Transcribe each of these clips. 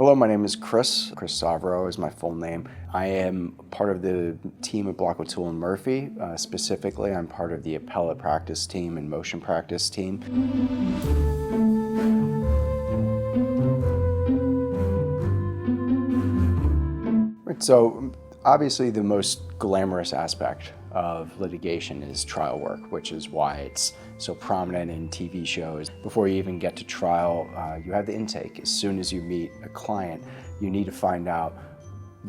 Hello, my name is Chris. Chris Soverow is my full name. I am part of the team at Block, O'Toole & Murphy. Specifically, I'm part of the appellate practice team and motion practice team. So obviously the most glamorous aspect of litigation is trial work, which is why it's so prominent in TV shows. Before you even get to trial, you have the intake. As soon as you meet a client, you need to find out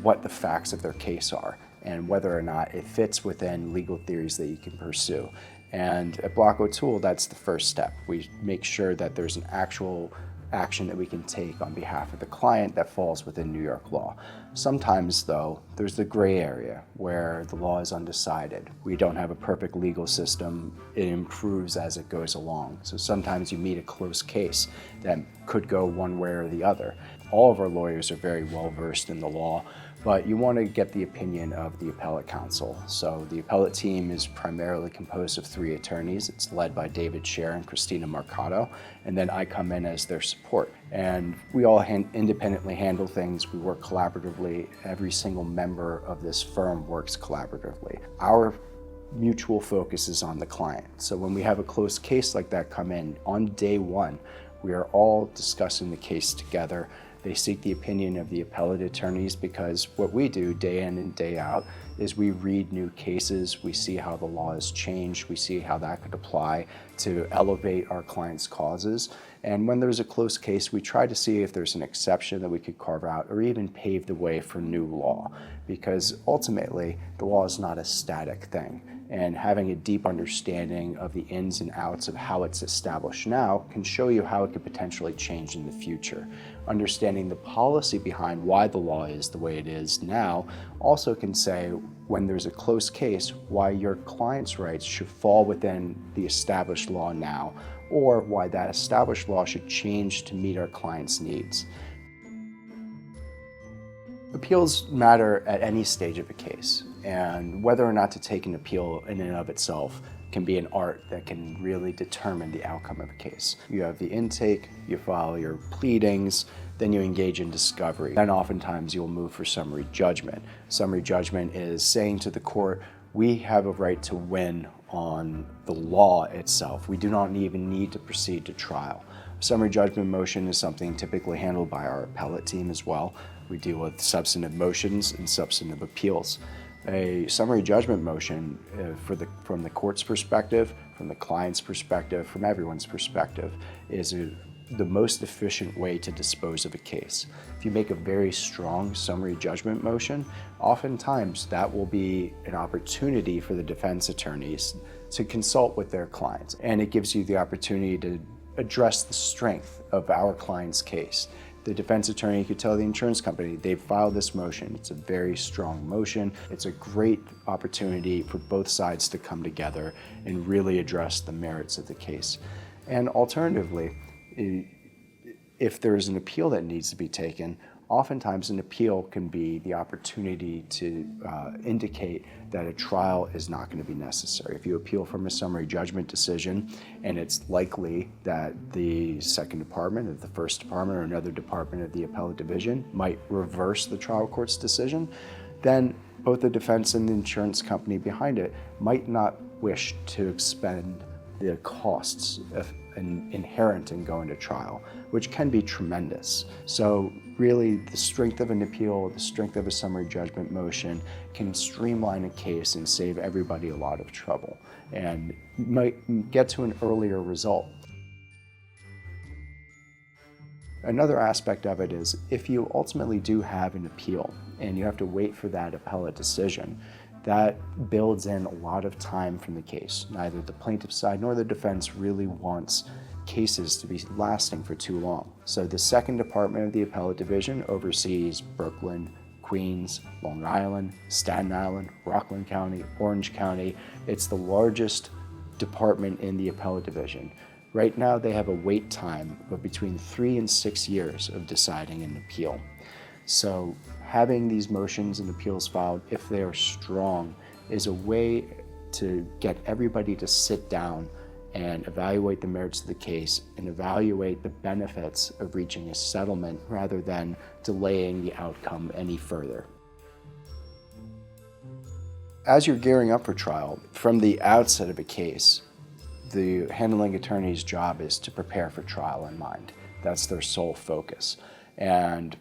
what the facts of their case are and whether or not it fits within legal theories that you can pursue. And at Block O'Toole, that's the first step. We make sure that there's an actual action that we can take on behalf of the client that falls within New York law. Sometimes, though, there's the gray area where the law is undecided. We don't have a perfect legal system. It improves as it goes along. So sometimes you meet a close case that could go one way or the other. All of our lawyers are very well versed in the law, but you want to get the opinion of the appellate counsel. So the appellate team is primarily composed of 3 attorneys. It's led by Scher and Christina Mercado, and then I come in as their support. And we all independently handle things. We work collaboratively. Every single member of this firm works collaboratively. Our mutual focus is on the client. So when we have a close case like that come in, on day one, we are all discussing the case together. They seek the opinion of the appellate attorneys because what we do day in and day out is we read new cases, we see how the law has changed, we see how that could apply to elevate our clients' causes. And when there's a close case, we try to see if there's an exception that we could carve out or even pave the way for new law, because ultimately the law is not a static thing. And having a deep understanding of the ins and outs of how it's established now can show you how it could potentially change in the future. Understanding the policy behind why the law is the way it is now also can say, when there's a close case, why your client's rights should fall within the established law now, or why that established law should change to meet our client's needs. Appeals matter at any stage of a case, and whether or not to take an appeal in and of itself can be an art that can really determine the outcome of a case. You have the intake, you file your pleadings, then you engage in discovery. Then oftentimes you'll move for summary judgment. Summary judgment is saying to the court, we have a right to win on the law itself. We do not even need to proceed to trial. Summary judgment motion is something typically handled by our appellate team as well. We deal with substantive motions and substantive appeals. A summary judgment motion, from the court's perspective, from the client's perspective, from everyone's perspective, is the most efficient way to dispose of a case. If you make a very strong summary judgment motion, oftentimes that will be an opportunity for the defense attorneys to consult with their clients, and it gives you the opportunity to address the strength of our client's case. The defense attorney could tell the insurance company, they've filed this motion. It's a very strong motion. It's a great opportunity for both sides to come together and really address the merits of the case. And alternatively, if there's an appeal that needs to be taken, oftentimes an appeal can be the opportunity to indicate that a trial is not going to be necessary. If you appeal from a summary judgment decision and it's likely that the second department or the first department or another department of the appellate division might reverse the trial court's decision, then both the defense and the insurance company behind it might not wish to expend the costs inherent in going to trial, which can be tremendous. So really, the strength of an appeal, the strength of a summary judgment motion can streamline a case and save everybody a lot of trouble and might get to an earlier result. Another aspect of it is if you ultimately do have an appeal and you have to wait for that appellate decision, that builds in a lot of time from the case. Neither the plaintiff's side nor the defense really wants cases to be lasting for too long. So the second department of the appellate division oversees Brooklyn, Queens, Long Island, Staten Island, Rockland County, Orange County. It's the largest department in the appellate division. Right now they have a wait time of between 3 and 6 years of deciding an appeal. So having these motions and appeals filed, if they are strong, is a way to get everybody to sit down and evaluate the merits of the case and evaluate the benefits of reaching a settlement rather than delaying the outcome any further. As you're gearing up for trial, from the outset of a case, the handling attorney's job is to prepare for trial in mind. That's their sole focus. And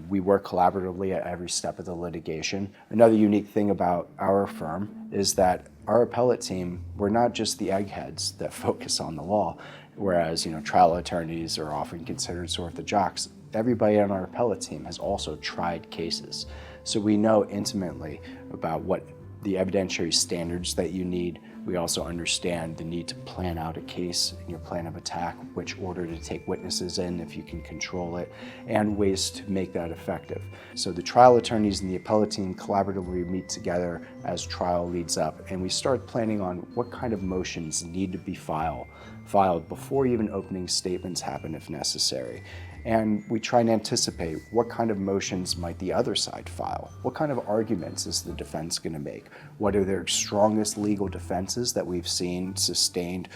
we work collaboratively at every step of the litigation. Another unique thing about our firm is that our appellate team, we're not just the eggheads that focus on the law, whereas trial attorneys are often considered sort of the jocks. Everybody on our appellate team has also tried cases. So we know intimately about what the evidentiary standards that you need. We also understand the need to plan out a case in your plan of attack, which order to take witnesses in if you can control it, and ways to make that effective. So the trial attorneys and the appellate team collaboratively meet together as trial leads up, and we start planning on what kind of motions need to be filed before even opening statements happen if necessary. And we try and anticipate what kind of motions might the other side file. What kind of arguments is the defense going to make? What are their strongest legal defenses that we've seen sustained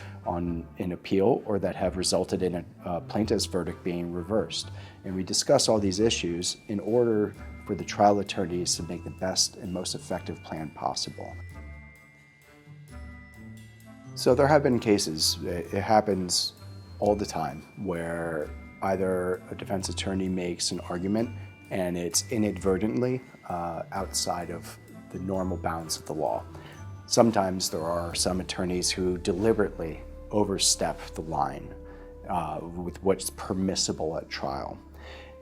in appeal or that have resulted in a plaintiff's verdict being reversed? And we discuss all these issues in order for the trial attorneys to make the best and most effective plan possible. So there have been cases, it happens all the time, where either a defense attorney makes an argument and it's inadvertently outside of the normal bounds of the law. Sometimes there are some attorneys who deliberately overstep the line with what's permissible at trial.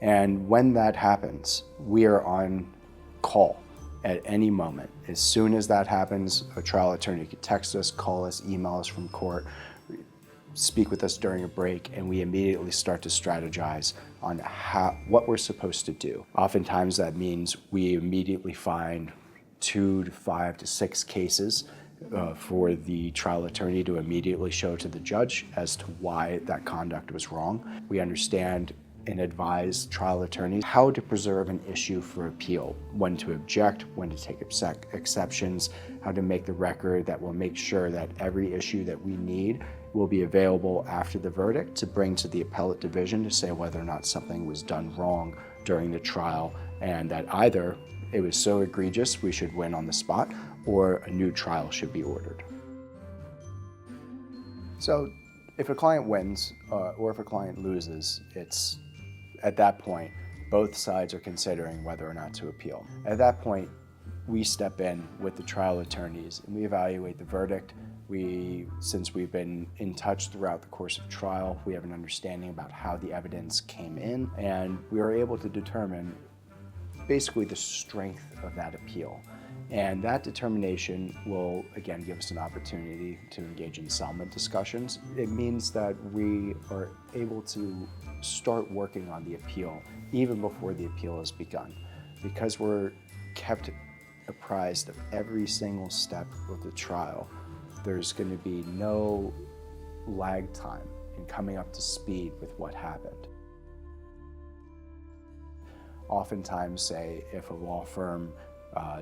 And when that happens, we are on call at any moment. As soon as that happens, a trial attorney could text us, call us, email us from court, speak with us during a break, and we immediately start to strategize on what we're supposed to do. Oftentimes that means we immediately find 2 to 5 to 6 cases for the trial attorney to immediately show to the judge as to why that conduct was wrong. We understand and advise trial attorneys how to preserve an issue for appeal, when to object, when to take exceptions, how to make the record that will make sure that every issue that we need will be available after the verdict to bring to the appellate division to say whether or not something was done wrong during the trial, and that either it was so egregious we should win on the spot or a new trial should be ordered. So if a client wins or if a client loses, it's at that point, both sides are considering whether or not to appeal. At that point, we step in with the trial attorneys and we evaluate the verdict. Since we've been in touch throughout the course of trial, we have an understanding about how the evidence came in, and we are able to determine basically the strength of that appeal. And that determination will, again, give us an opportunity to engage in settlement discussions. It means that we are able to start working on the appeal even before the appeal has begun. Because we're kept apprised of every single step of the trial, there's going to be no lag time in coming up to speed with what happened. Oftentimes, say, if a law firm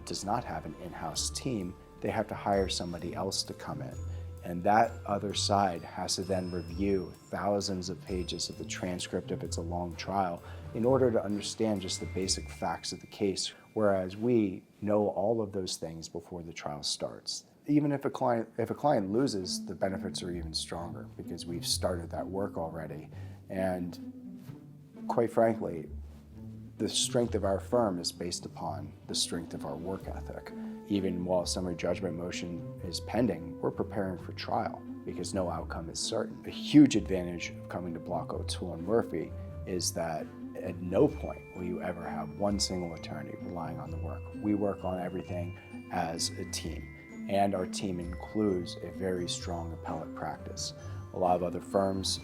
does not have an in-house team, they have to hire somebody else to come in. And that other side has to then review thousands of pages of the transcript if it's a long trial in order to understand just the basic facts of the case, whereas we know all of those things before the trial starts. Even if a client loses, the benefits are even stronger because we've started that work already. And quite frankly, the strength of our firm is based upon the strength of our work ethic. Even while summary judgment motion is pending, we're preparing for trial because no outcome is certain. A huge advantage of coming to Block, O'Toole & Murphy is that at no point will you ever have one single attorney relying on the work. We work on everything as a team, and our team includes a very strong appellate practice. A lot of other firms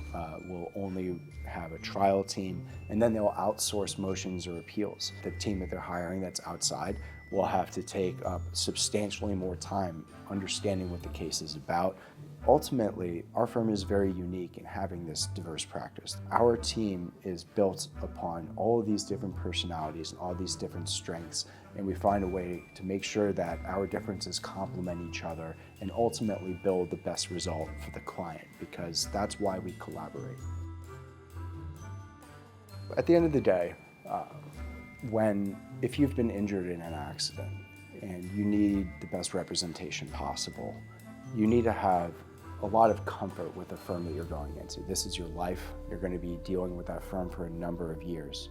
will only have a trial team, and then they'll outsource motions or appeals. The team that they're hiring that's outside will have to take up substantially more time understanding what the case is about, Ultimately, our firm is very unique in having this diverse practice. Our team is built upon all of these different personalities and all these different strengths, and we find a way to make sure that our differences complement each other and ultimately build the best result for the client, because that's why we collaborate. At the end of the day, if you've been injured in an accident and you need the best representation possible, you need to have a lot of comfort with the firm that you're going into. This is your life. You're going to be dealing with that firm for a number of years.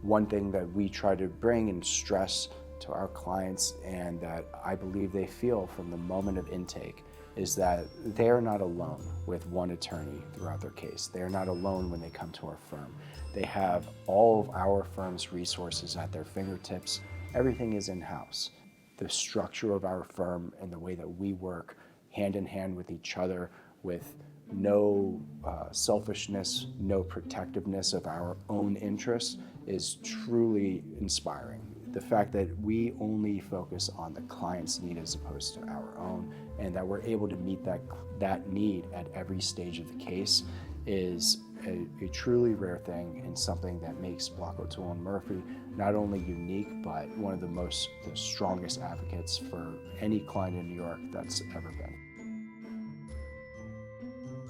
One thing that we try to bring and stress to our clients, and that I believe they feel from the moment of intake, is that they are not alone with one attorney throughout their case. They are not alone when they come to our firm. They have all of our firm's resources at their fingertips. Everything is in-house. The structure of our firm and the way that we work hand in hand with each other, with no selfishness, no protectiveness of our own interests, is truly inspiring. The fact that we only focus on the client's need as opposed to our own, and that we're able to meet that need at every stage of the case, is a truly rare thing, and something that makes Block O'Toole & Murphy not only unique, but one of the strongest advocates for any client in New York that's ever been.